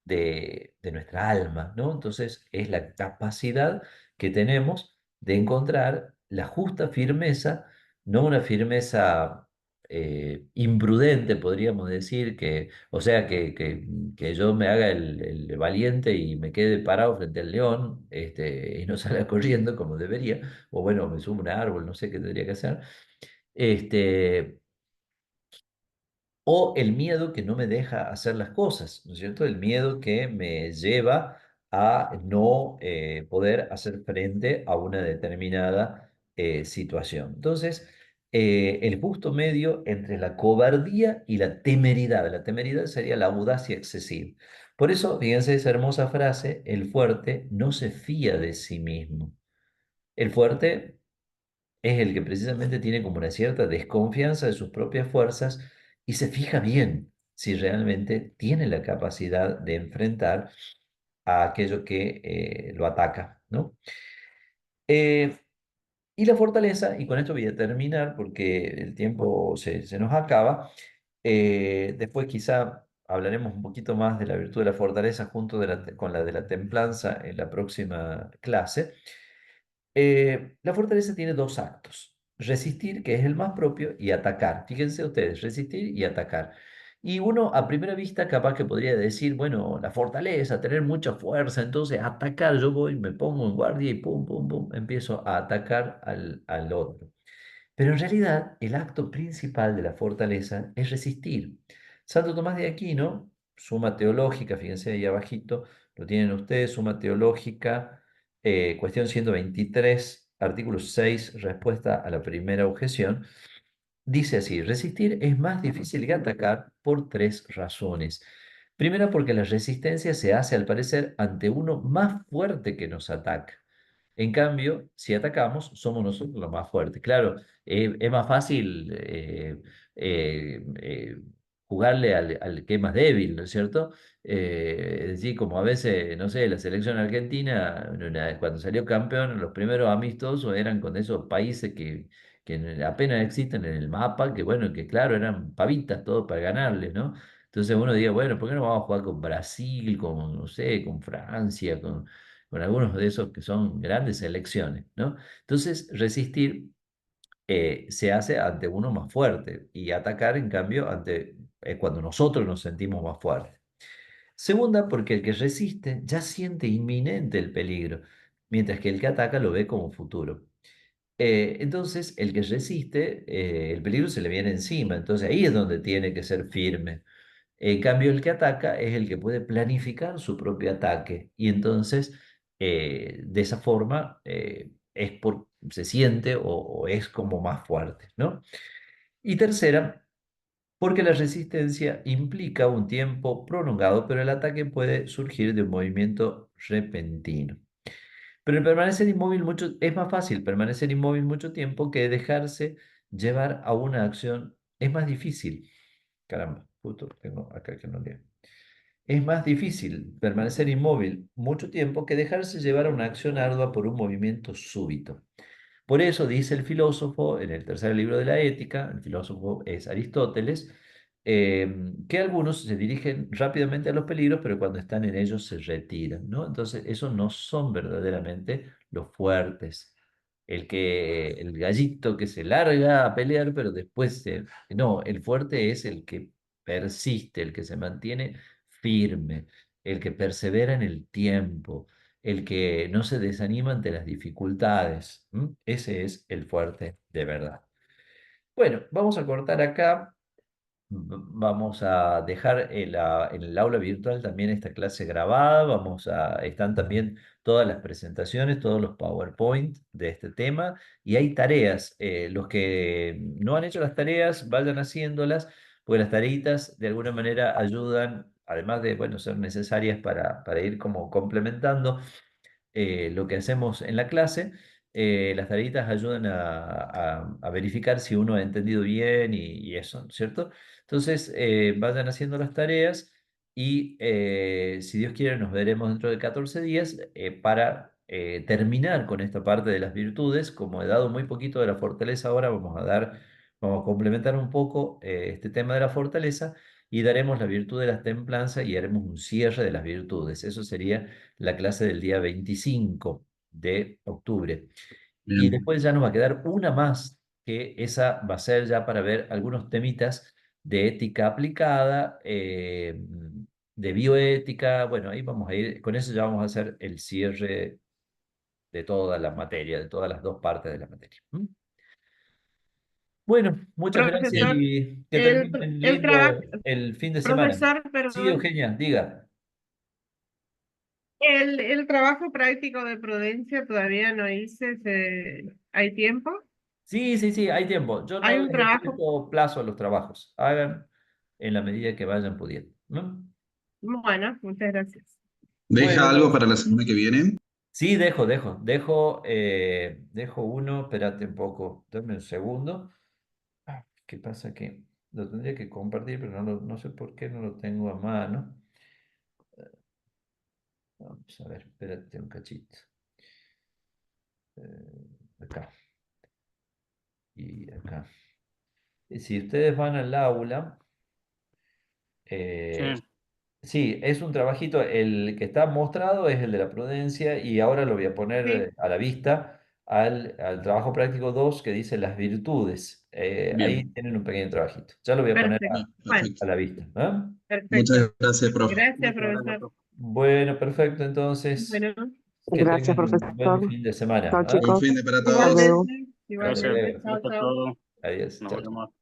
de nuestra alma, ¿no? Entonces, es la capacidad que tenemos de encontrar la justa firmeza, no una firmeza imprudente, podríamos decir, o sea, que yo me haga el valiente y me quede parado frente al león, y no salga corriendo como debería, o bueno, me subo a un árbol, no sé qué tendría que hacer, este, o el miedo que no me deja hacer las cosas, ¿no es cierto? El miedo que me lleva a no poder hacer frente a una determinada situación. Entonces, el justo medio entre la cobardía y la temeridad sería la audacia excesiva. Por eso, fíjense esa hermosa frase, el fuerte no se fía de sí mismo. El fuerte es el que precisamente tiene como una cierta desconfianza de sus propias fuerzas y se fija bien si realmente tiene la capacidad de enfrentar a aquello que lo ataca, ¿no? Eh, y la fortaleza, y con esto voy a terminar porque el tiempo se nos acaba, después quizá hablaremos un poquito más de la virtud de la fortaleza junto con la de la templanza en la próxima clase. La fortaleza tiene dos actos, resistir, que es el más propio, y atacar. Fíjense ustedes, resistir y atacar. Y uno a primera vista capaz que podría decir, bueno, la fortaleza, tener mucha fuerza, entonces atacar, yo voy, me pongo en guardia y pum, pum, pum, empiezo a atacar al otro. Pero en realidad el acto principal de la fortaleza es resistir. Santo Tomás de Aquino, Suma Teológica, fíjense ahí abajito, lo tienen ustedes, Suma Teológica, cuestión 123, artículo 6, respuesta a la primera objeción, dice así, resistir es más difícil que atacar por tres razones. Primera, porque la resistencia se hace al parecer ante uno más fuerte que nos ataca. En cambio, si atacamos, somos nosotros los más fuertes. Claro, es más fácil jugarle al que es más débil, ¿no es cierto? Es decir, como a veces, no sé, la selección argentina, cuando salió campeón, los primeros amistosos eran con esos países que apenas existen en el mapa, que bueno, que claro, eran pavitas todos para ganarle, ¿no? Entonces uno dice, bueno, ¿por qué no vamos a jugar con Brasil, con, no sé, con Francia, con algunos de esos que son grandes selecciones, ¿no? Entonces, resistir se hace ante uno más fuerte y atacar, en cambio, cuando nosotros nos sentimos más fuertes. Segunda, porque el que resiste ya siente inminente el peligro, mientras que el que ataca lo ve como futuro. Entonces, el que resiste, el peligro se le viene encima, entonces ahí es donde tiene que ser firme. En cambio, el que ataca es el que puede planificar su propio ataque y entonces de esa forma se siente o es como más fuerte, ¿no? Y tercera, porque la resistencia implica un tiempo prolongado, pero el ataque puede surgir de un movimiento repentino. Pero el permanecer inmóvil es más fácil permanecer inmóvil mucho tiempo que dejarse llevar a una acción. Es más difícil. Caramba, justo tengo acá que no leo. Es más difícil permanecer inmóvil mucho tiempo que dejarse llevar a una acción ardua por un movimiento súbito. Por eso dice el filósofo en el tercer libro de la Ética, el filósofo es Aristóteles, que algunos se dirigen rápidamente a los peligros, pero cuando están en ellos se retiran, ¿no? Entonces, esos no son verdaderamente los fuertes. El gallito que se larga a pelear, pero después se... No, el fuerte es el que persiste, el que se mantiene firme, el que persevera en el tiempo, el que no se desanima ante las dificultades. ¿M? Ese es el fuerte de verdad. Bueno, vamos a cortar acá. Vamos a dejar en el aula virtual también esta clase grabada. Están también todas las presentaciones, todos los PowerPoint de este tema. Y hay tareas. Los que no han hecho las tareas, vayan haciéndolas, porque las tareitas de alguna manera ayudan además de, bueno, ser necesarias para ir como complementando lo que hacemos en la clase, las tareitas ayudan a verificar si uno ha entendido bien y eso, ¿cierto? Entonces, vayan haciendo las tareas y si Dios quiere nos veremos dentro de 14 días para terminar con esta parte de las virtudes. Como he dado muy poquito de la fortaleza ahora, vamos a complementar un poco este tema de la fortaleza y daremos la virtud de la templanza y haremos un cierre de las virtudes. Eso sería la clase del día 25 de octubre. Y Bien. después ya nos va a quedar una más, que esa va a ser ya para ver algunos temitas de ética aplicada, de bioética. Bueno, ahí vamos a ir, con eso ya vamos a hacer el cierre de toda la materia, de todas las dos partes de la materia. ¿Mm? Bueno, muchas gracias Profesor, Bien. y que el, terminen el trabajo, lindo el fin de semana. profesor, Sí, perdón, Eugenia, diga. el trabajo práctico de prudencia todavía no hice, ¿hay tiempo? Sí, sí, sí, hay tiempo. Yo Hay no un les he trabajo, puesto plazo a los trabajos. Hagan en la medida que vayan pudiendo, ¿no? bueno, muchas gracias. Bueno, ¿Deja algo entonces, para la semana que viene? sí, dejo uno, espérate un poco, dame un segundo. ¿Qué pasa? Que lo tendría que compartir, pero no sé por qué no lo tengo a mano. Vamos a ver, espérate un cachito. Acá y acá. Y si ustedes van al aula, Sí, eh, sí, es un trabajito, el que está mostrado es el de la prudencia y ahora lo voy a poner Sí, a la vista al trabajo práctico 2 que dice las virtudes. Ahí Bien, tienen un pequeño trabajito. Ya lo voy a poner perfecto. bien, Bueno, a perfecto. la vista. ¿Ah? perfecto. Muchas gracias, profe. Gracias, muchas gracias, profesor. profe. Bueno, perfecto. Entonces, Bueno, que Gracias, tengan un buen profesor. fin de semana. Chao, ¿Ah? Buen chicos. fin de para Hasta todos. luego. igualmente, Hasta Gracias, igualmente. luego. Chao, gracias a chao. todos. Adiós. Nos Chao. vemos.